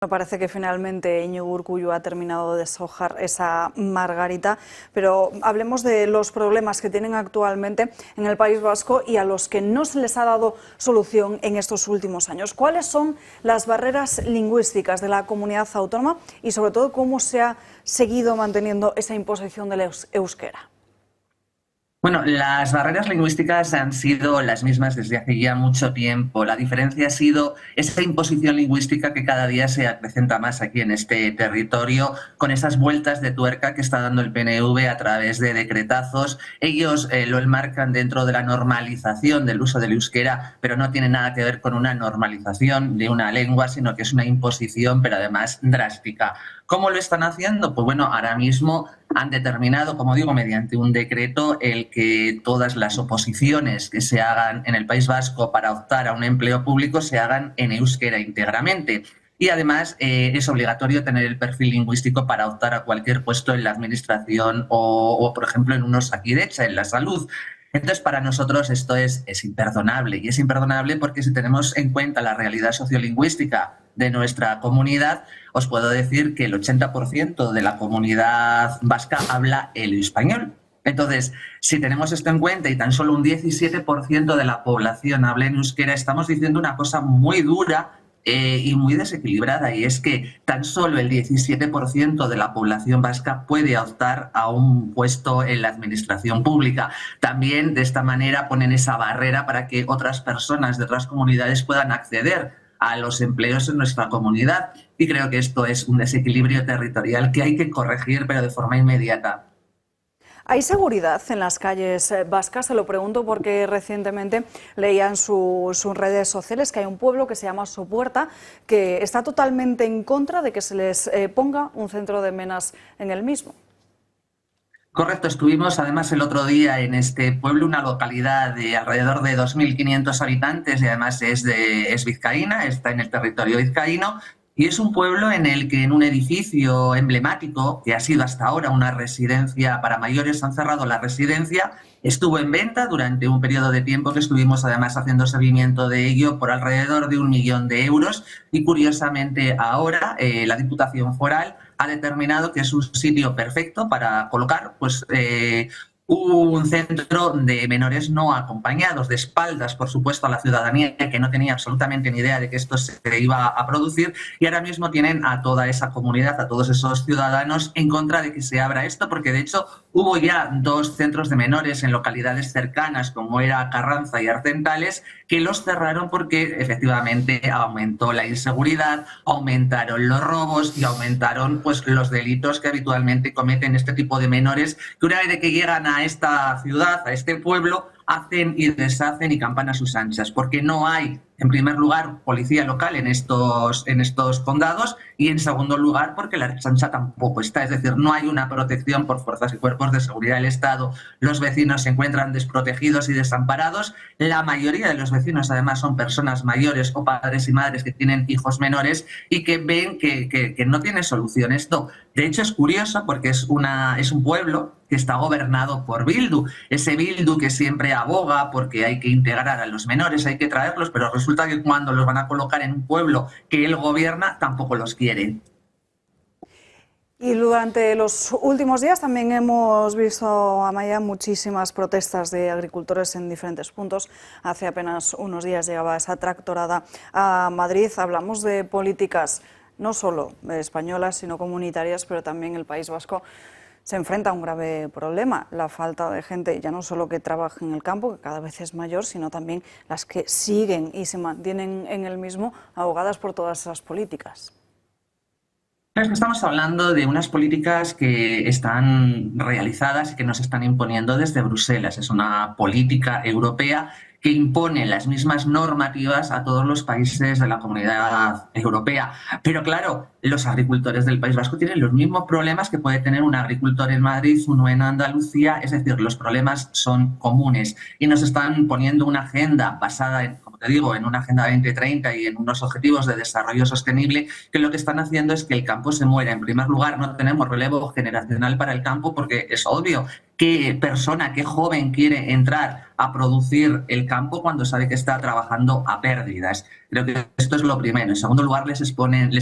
Me parece que finalmente Iñigo Urkullu ha terminado de deshojar esa margarita, pero hablemos de los problemas que tienen actualmente en el País Vasco y a los que no se les ha dado solución en estos últimos años. ¿Cuáles son las barreras lingüísticas de la comunidad autónoma y, sobre todo, cómo se ha seguido manteniendo esa imposición del euskera? Bueno, las barreras lingüísticas han sido las mismas desde hace ya mucho tiempo. La diferencia ha sido esa imposición lingüística que cada día se acrecenta más aquí en este territorio, con esas vueltas de tuerca que está dando el PNV a través de decretazos. Ellos lo enmarcan dentro de la normalización del uso del euskera, pero no tiene nada que ver con una normalización de una lengua, sino que es una imposición, pero además drástica. ¿Cómo lo están haciendo? Pues bueno, ahora mismo han determinado, como digo, mediante un decreto, el que todas las oposiciones que se hagan en el País Vasco para optar a un empleo público se hagan en euskera íntegramente. Y además es obligatorio tener el perfil lingüístico para optar a cualquier puesto en la administración o por ejemplo, en un Osakidetza, en la salud. Entonces, para nosotros esto es imperdonable. Y es imperdonable porque si tenemos en cuenta la realidad sociolingüística de nuestra comunidad, os puedo decir que el 80% de la comunidad vasca habla el español. Entonces, si tenemos esto en cuenta y tan solo un 17% de la población habla en euskera, estamos diciendo una cosa muy dura y muy desequilibrada, y es que tan solo el 17% de la población vasca puede optar a un puesto en la administración pública. También de esta manera ponen esa barrera para que otras personas de otras comunidades puedan acceder a los empleos en nuestra comunidad, y creo que esto es un desequilibrio territorial que hay que corregir, pero de forma inmediata. ¿Hay seguridad en las calles vascas? Se lo pregunto porque recientemente leía en sus redes sociales que hay un pueblo que se llama Sopuerta que está totalmente en contra de que se les ponga un centro de menas en el mismo. Correcto, estuvimos además el otro día en este pueblo, una localidad de alrededor de 2.500 habitantes, y además es vizcaína, está en el territorio vizcaíno, y es un pueblo en el que en un edificio emblemático, que ha sido hasta ahora una residencia para mayores, han cerrado la residencia. Estuvo en venta durante un periodo de tiempo que estuvimos además haciendo seguimiento de ello por alrededor de 1 millón de euros, y curiosamente ahora la Diputación Foral ha determinado que es un sitio perfecto para colocar un centro de menores no acompañados, de espaldas, por supuesto, a la ciudadanía, que no tenía absolutamente ni idea de que esto se iba a producir, y ahora mismo tienen a toda esa comunidad, a todos esos ciudadanos en contra de que se abra esto, porque de hecho hubo ya 2 centros de menores en localidades cercanas, como era Carranza y Arcentales, que los cerraron porque efectivamente aumentó la inseguridad, aumentaron los robos y aumentaron pues los delitos que habitualmente cometen este tipo de menores, que una vez de que llegan a esta ciudad, a este pueblo, hacen y deshacen y campan a sus anchas, porque no hay, en primer lugar, policía local en estos condados, y en segundo lugar, porque la Ertzaintza tampoco está, es decir, no hay una protección por fuerzas y cuerpos de seguridad del Estado. Los vecinos se encuentran desprotegidos y desamparados. La mayoría de los vecinos, además, son personas mayores o padres y madres que tienen hijos menores y que ven que no tiene solución esto. De hecho, es curioso porque es un pueblo que está gobernado por Bildu, ese Bildu que siempre aboga porque hay que integrar a los menores, hay que traerlos, pero resulta que cuando los van a colocar en un pueblo que él gobierna, tampoco los quieren. Y durante los últimos días también hemos visto, Amaia, muchísimas protestas de agricultores en diferentes puntos. Hace apenas unos días llegaba esa tractorada a Madrid. Hablamos de políticas no solo españolas, sino comunitarias, pero también el País Vasco se enfrenta a un grave problema, la falta de gente, ya no solo que trabaja en el campo, que cada vez es mayor, sino también las que siguen y se mantienen en el mismo, ahogadas por todas esas políticas. Estamos hablando de unas políticas que están realizadas y que nos están imponiendo desde Bruselas. Es una política europea que impone las mismas normativas a todos los países de la Comunidad Europea. Pero claro, los agricultores del País Vasco tienen los mismos problemas que puede tener un agricultor en Madrid, uno en Andalucía, es decir, los problemas son comunes y nos están poniendo una agenda basada en, como te digo, en una agenda 2030 y en unos objetivos de desarrollo sostenible, que lo que están haciendo es que el campo se muera. En primer lugar, no tenemos relevo generacional para el campo porque es obvio qué persona, qué joven quiere entrar a producir el campo cuando sabe que está trabajando a pérdidas. Creo que esto es lo primero. En segundo lugar, les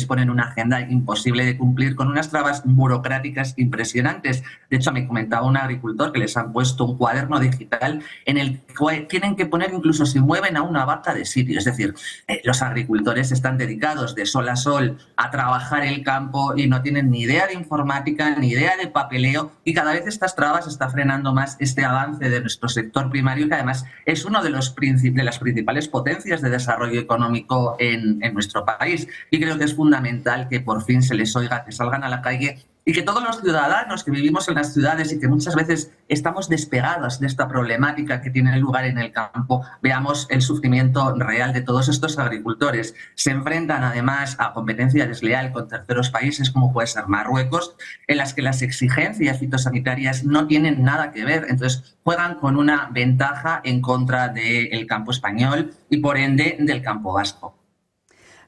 ponen una agenda imposible de cumplir con unas trabas burocráticas impresionantes. De hecho, me comentaba un agricultor que les han puesto un cuaderno digital en el que tienen que poner incluso si mueven a una vaca de sitio. Es decir, los agricultores están dedicados de sol a sol a trabajar el campo y no tienen ni idea de informática, ni idea de papeleo, y cada vez estas trabas están frenando más este avance de nuestro sector primario, que además es uno de las principales potencias de desarrollo económico en nuestro país. Y creo que es fundamental que por fin se les oiga, que salgan a la calle y que todos los ciudadanos que vivimos en las ciudades y que muchas veces estamos despegados de esta problemática que tiene lugar en el campo, veamos el sufrimiento real de todos estos agricultores. Se enfrentan además a competencia desleal con terceros países como puede ser Marruecos, en las que las exigencias fitosanitarias no tienen nada que ver. Entonces juegan con una ventaja en contra del campo español y por ende del campo vasco.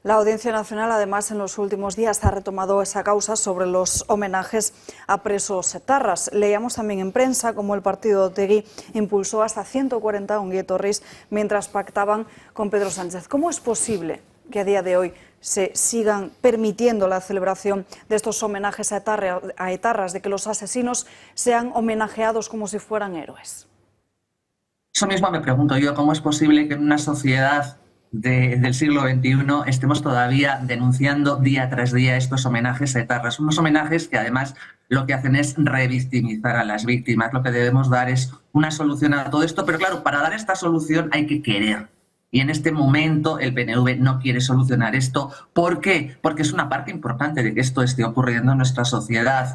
La Audiencia Nacional, además, en los últimos días ha retomado esa causa sobre los homenajes a presos etarras. Leíamos también en prensa cómo el partido de Otegi impulsó hasta 140 onguietorris mientras pactaban con Pedro Sánchez. ¿Cómo es posible que a día de hoy se sigan permitiendo la celebración de estos homenajes a etarras, de que los asesinos sean homenajeados como si fueran héroes? Eso mismo me pregunto yo, ¿cómo es posible que en una sociedad del siglo XXI estemos todavía denunciando día tras día estos homenajes a etarras? Unos homenajes que además lo que hacen es revictimizar a las víctimas. Lo que debemos dar es una solución a todo esto, pero claro, para dar esta solución hay que querer. Y en este momento el PNV no quiere solucionar esto. ¿Por qué? Porque es una parte importante de que esto esté ocurriendo en nuestra sociedad.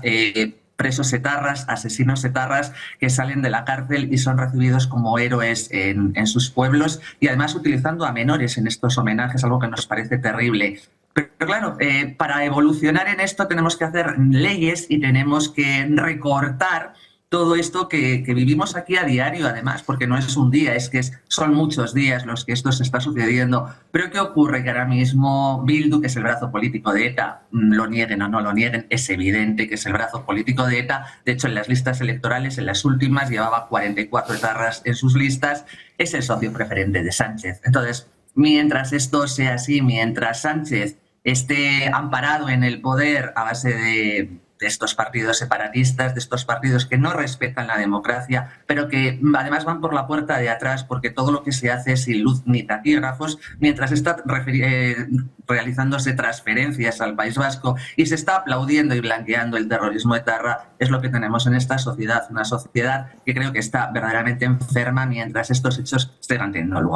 Presos etarras, asesinos etarras que salen de la cárcel y son recibidos como héroes en sus pueblos, y además utilizando a menores en estos homenajes, algo que nos parece terrible. Pero claro, para evolucionar en esto tenemos que hacer leyes y tenemos que recortar todo esto que vivimos aquí a diario, además, porque no es un día, es que son muchos días los que esto se está sucediendo. Pero ¿qué ocurre? Que ahora mismo Bildu, que es el brazo político de ETA, lo nieguen o no lo nieguen, es evidente que es el brazo político de ETA. De hecho, en las listas electorales, en las últimas, llevaba 44 etarras en sus listas. Es el socio preferente de Sánchez. Entonces, mientras esto sea así, mientras Sánchez esté amparado en el poder a base de estos partidos separatistas, de estos partidos que no respetan la democracia, pero que además van por la puerta de atrás, porque todo lo que se hace es sin luz ni taquígrafos, mientras está realizándose transferencias al País Vasco y se está aplaudiendo y blanqueando el terrorismo etarra, es lo que tenemos en esta sociedad, una sociedad que creo que está verdaderamente enferma mientras estos hechos sigan teniendo lugar.